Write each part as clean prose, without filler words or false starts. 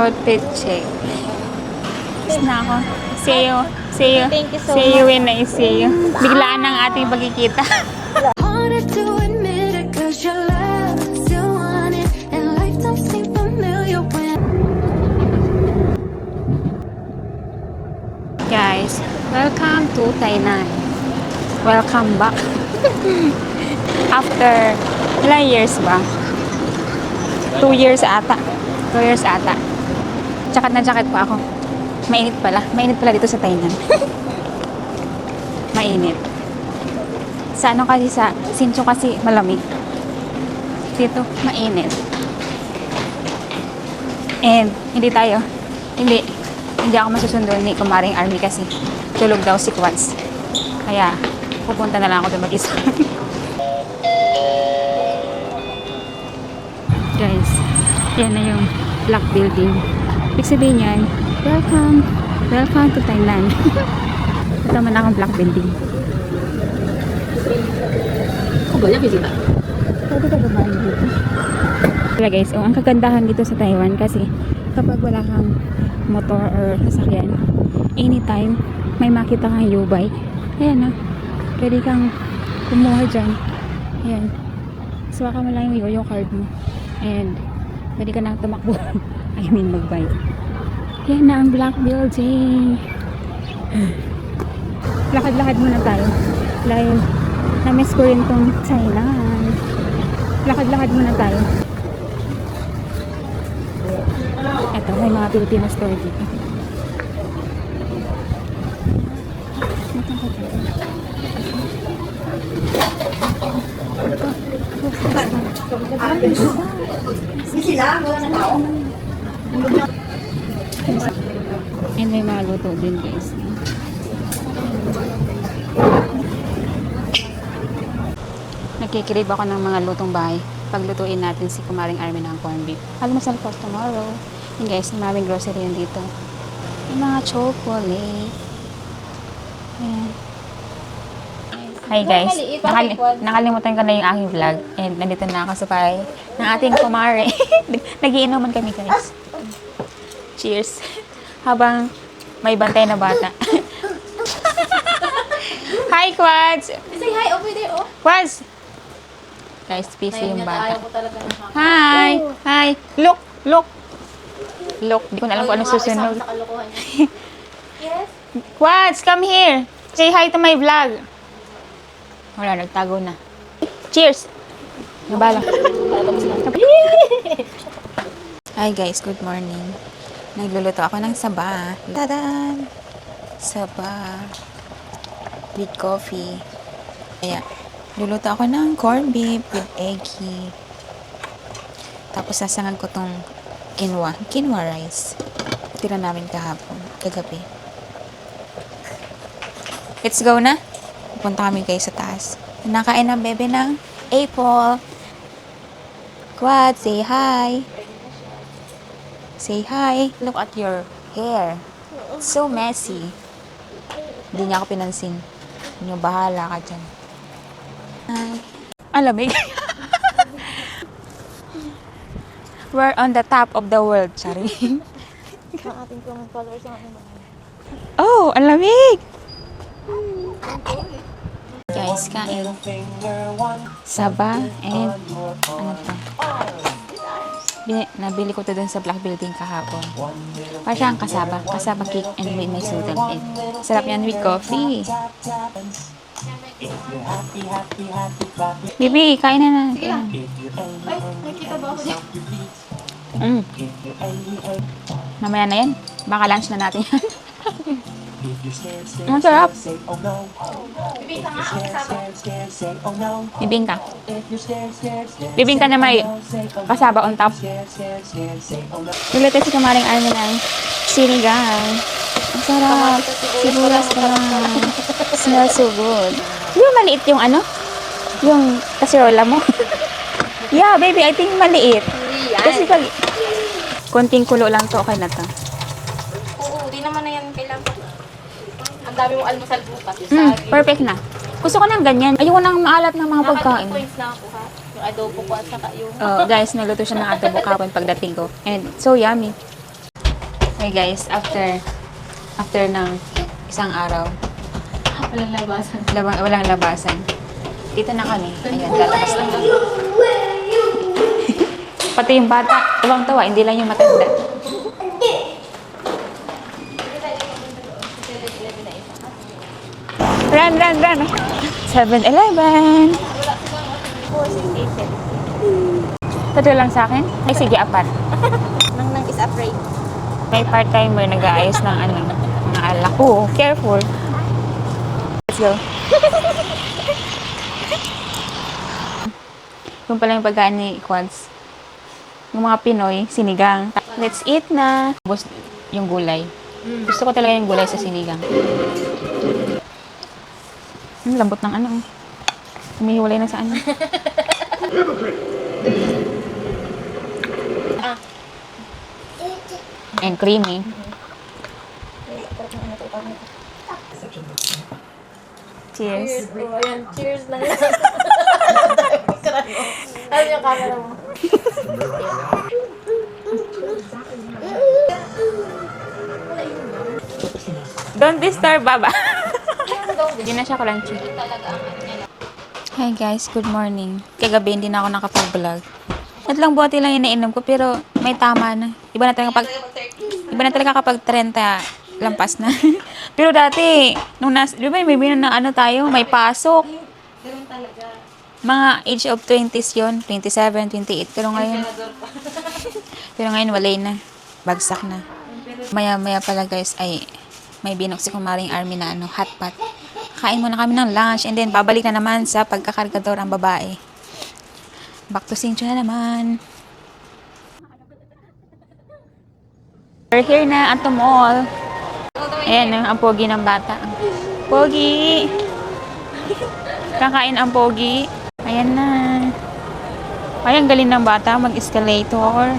Outfit check. Na ako. See you. See you. Thank you so See you much. when I see you. Biglaan ang ating pagkikita. Harder to admit it 'cause your love still want it and life don't seem familiar when Guys, welcome to Tainan. Welcome back. After ilang years ba? 2 years ata. 2 years ata. Jacket na jacket pa ako. Mainit pala. Mainit pala dito sa Tainan. Mainit. Sa ano kasi sa Sincho kasi malamig. Dito, mainit. And, hindi ako masusundo ni Kumaring Army kasi tulog daw si Quads. Kaya, pupunta na lang ako doon mag-isa. Guys, yan na yung black building. Ibig sabihin yan, welcome to Thailand. Ito man akong black building. Pwede ka ba dito? Kaya guys, ang kagandahan dito sa Taiwan kasi kapag wala kang motor or sasakyan, anytime may makita kang U-bike, ayan na, pwede kang kumuha dyan. Ayan. Suwaka mo lang yung card mo. And pwede ka nang tumakbo. I mean mag-bike. Yan na ang black building. Lakad-lakad muna tayo. Dahil na-miss ko rin tong Thailand. Lakad-lakad muna tayo. Eto, may mga Filipino store dito. And may mga luto din guys. Nagkikrib ako ng mga lutong bahay. Paglutuin natin si Kumaring Army ng corned beef. Almusal for tomorrow. And guys, maraming grocery yan dito. May mga chocolate. Ayan. Hi guys, nakalimutan ko na yung aking vlog. And nandito na ako sa bahay ng ating kumare. Nagiinuman kami guys. Cheers. Habang may bantay na bata. Hi Quads! Say hi over there, oh. Quads! Guys, busy yung bata. Hi! Hi! Look! Look! Look, di ko na alam kung ano susunod. Yes? Quads, come here! Say hi to my vlog! Wala, nagtago na. Cheers! Nabala. Hi guys, good morning. Nagluluto ako ng saba. Tadan! Saba. With coffee. Kaya, luluto ako ng corned beef with eggy. Tapos sasangan ko tong quinoa rice. Tira namin kagabi. Let's go na. Punta kami guys sa taas. Nakain ng bebe ng apple. Quad, say hi. Say hi. Look at your hair. It's so messy. Hindi niya ako pinansin. Yung bahala ka dyan. Hi. Alamig. We're on the top of the world, Chari. Ang ating followers ang ano. Oh, alamig! Guys, kain. Saba and ano to? Nabili ko to dun sa Black Building kahapon. Para siyang kasaba cake and may sudan egg. Sarap yan with coffee. Bibi, kain na na. Ay, nakita ba ako dyan? Mamaya na yan. Baka lunch na natin yan. Ang sarap. Bibita nga ang kasama. Bibingka. Bibingka na may kasaba on top. Nagluto si Kumaring Army ng sinigang. Ang sarap. Sibulas ka lang. Smells so good. Di ba maliit yung ano? Yung kaserola mo? Yeah, baby. I think maliit. Hindi yan. Kasi pag konting kulo lang to, okay na to. Oo, di naman na yan kailangan. Ang dami mong almusal bukas. Perfect na. Gusto ko ng ganyan. Ayoko nang maalat ng mga pagkain. Points na ako ha. Yung adobo ko at saka yung... Oh, guys, nagluto siya ng adobo kahapon pagdating ko. And so yummy. Hey guys, after ng isang araw, Walang labasan. walang labasan. Dito na kami. Ayan, lalabas na kami. Pati yung bata, tuwang-tawa, hindi lang yung matanda. Run, run, run! 7-Eleven! Tatlo lang sa akin? Ay, sige, apat. Nang is afraid. May part-timer nag-aayos ng mga alak. Oo, careful. Let's go. Yung pala yung pagkaan ni Quads. Yung mga Pinoy, sinigang. Let's eat na. Tapos yung gulay. Gusto ko talaga yung gulay sa sinigang. Lambot ng ano. Humihiwalay na sa ano. And creamy. Cheers. Ayan, cheers lang yan. Ano yung camera mo? Don't disturb, Baba. Hindi na siya crunchy. Hi guys, good morning. Kagabi hindi na ako nakapag-vlog. Lang bote lang yung nainom ko, pero may tama na. Iba na talaga kapag 30 lampas na. Pero dati, di ba may binan na ano tayo, may pasok. Mga age of 20s yun, 27, 28. Pero ngayon walay na. Bagsak na. Maya-maya pala guys, ay may binok si Kumaring Army na hot pot. Kain muna kami ng lunch and then babalik na naman sa pagkakargador ang babae. Back to Cincho na naman. We're here na at the mall. Ayan, ang pogi ng bata. Pogi! Kakain ang pogi. Ayan na. Ay, ang galing ng bata. Mag-escalator.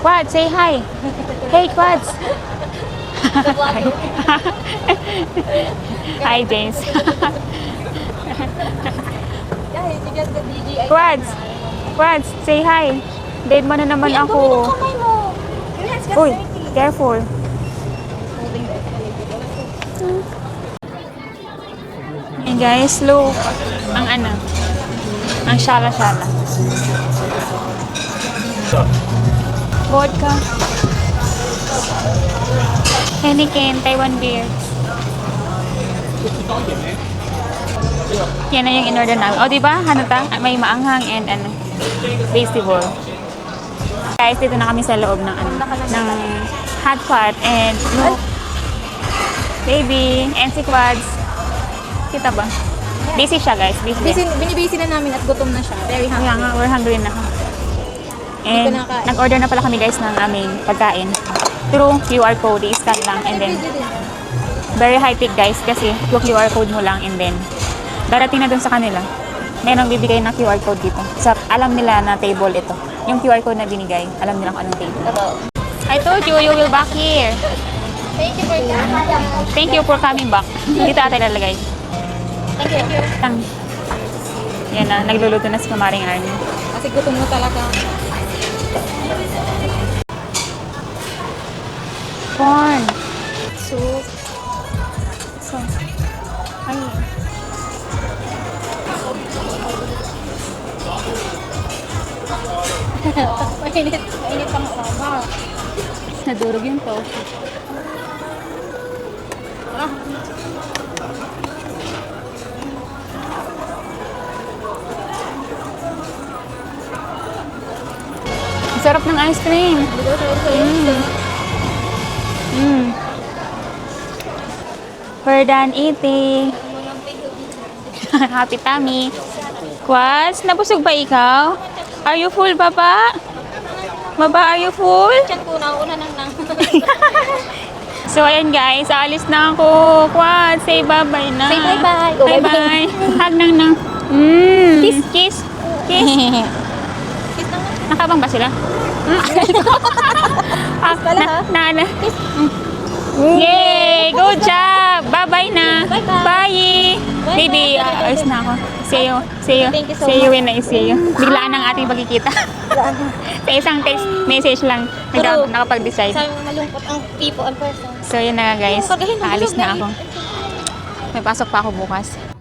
Quad, say hi. Hey, Quads. Hi, James. Quads, say hi. Date mo na naman ako. Uy, careful. And guys, look. Ang shala-shala. Vodka. Heineken, Taiwan beer. Yan na yung in-order namin. O, diba? May maanghang and vegetable. Guys, dito na kami sa loob ng hot pot and look. Baby, and si Quads. Kita ba? Busy siya, guys. Binibisi na namin at gutom na siya. Very hungry. Kaya nga, we're hungry na. And nag-order na pala kami guys ng aming pagkain. Through QR code, i-scan lang and then very high-tech guys kasi yung QR code mo lang and then darating na dun sa kanila. Merong bibigay na QR code dito. Alam nila na table ito. Yung QR code na binigay, alam nila kung anong table. I told you, you will back here. Thank you for coming. Thank you for coming back. Dito ata ilalagay. Thank you. Yan na, nagluluto na si Kumaring Arnie. Kasi gutom mo talaga. Corn. Soup. So, ay. Mainit ang mama. Nadurog yung tofu. Ang sarap ng ice cream. We're done eating. Happy tummy. Quads, nabusog ba ikaw? Are you full, Baba? Baba, are you full? Diyan po, nauna nang. So, ayan guys, aalis na ako. Quad, say bye-bye na. Say bye-bye. Oh, Bye-bye. Hug nang. Kiss, kiss. Kiss. Kiss naman. Nakabang ba sila? Kiss pala ha? Kiss. Yay! Good job! Bye-bye na! Bye! Baby, ayos na ako. See you. See you. Thank you so See you when I see you. Biglaan ang ating pagkikita. Sa isang text message lang, True. nakapag-decide. Sabi mo malungkot ang people, ang person. So yun na nga guys, Pagahin mo, aalis busog na na ako. May pasok pa ako bukas.